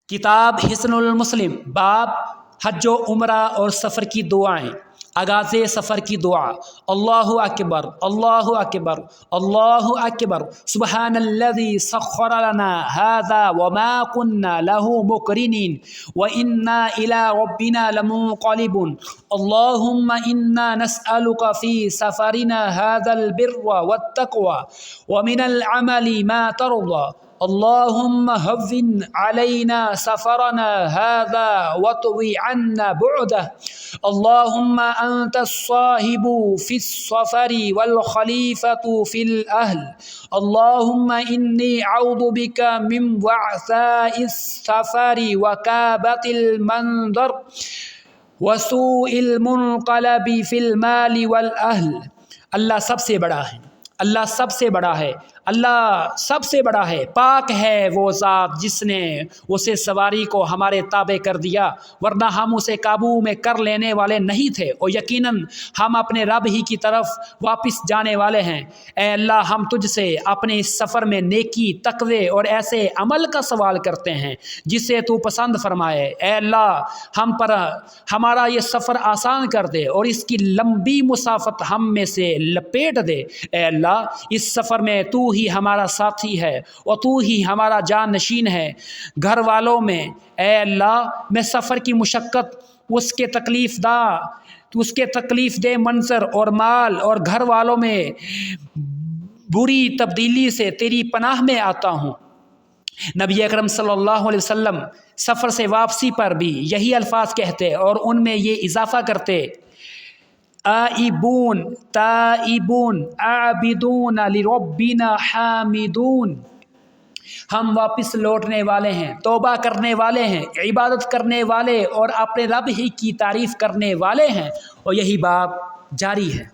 किताब हिस्नुल मुस्लिम, बाब हज उम्रा और सफ़र की दुआएँ। आगाज़े सफ़र की दुआ, अल्लाहु अकबर अल्लाहु अकबर अल्लाहु अकबर, सुब्हानल्लज़ी सख़्ख़र लना हाज़ा व मा कुन्ना लहू मुक़रिनीन व इन्ना इला रब्बिना लमुन्क़लिबून, अल्लाहुम्मा इन्ना नस्अलुका फ़ी सफ़रिना हाज़ल बिर्रा वत्तक़वा व मिनल अमली मा तर्दा, अल्लाहुम्मा हव्विन अलैना सफ़रना हाज़ा वत्वी अन्ना बुअदह, अल्लाहुम्मा अंतस्साहिबु फ़िस्सफ़रि वल ख़लीफ़तु फ़िल अह्ल, अल्लाहुम्मा इन्नी अऊज़ु बिका मिन वअसाइस सफ़रि व काबतिल मंज़र व सूइल मुनक़लबि फ़िल माली वल अह्ल। अल्लाह सबसे बड़ा है, अल्लाह सबसे बड़ा है, अल्लाह सबसे बड़ा है। पाक है वो ज़ात जिसने उसे सवारी को हमारे ताबे कर दिया, वरना हम उसे काबू में कर लेने वाले नहीं थे और यकीनन हम अपने रब ही की तरफ वापस जाने वाले हैं। ऐ अल्लाह, हम तुझसे अपने इस सफ़र में नेकी, तक़वे और ऐसे अमल का सवाल करते हैं जिसे तू पसंद फरमाए। ऐ अल्लाह, हम पर हमारा ये सफ़र आसान कर दे और इसकी लंबी मुसाफत हम में से लपेट दे। ऐ अल्लाह, इस सफ़र में तू ही हमारा साथी है और तू ही हमारा जान नशीन है। घर वालों में ऐ अल्लाह, मैं सफ़र की मुशक्क़त, उसके तकलीफ़ दे मंज़र और माल और घर वालों में बुरी तब्दीली से तेरी पनाह में आता हूँ। नबी अकरम सल्लल्लाहु अलैहि वसल्लम सफ़र से वापसी पर भी यही अल्फाज कहते और उनमें ये इजाफ़ा करते, आइबून ताइबून आबिदून लिरब्बिना हामिदून, हम वापस लौटने वाले हैं, तौबा करने वाले हैं, इबादत करने वाले और अपने रब ही की तारीफ़ करने वाले हैं। और यही बात जारी है।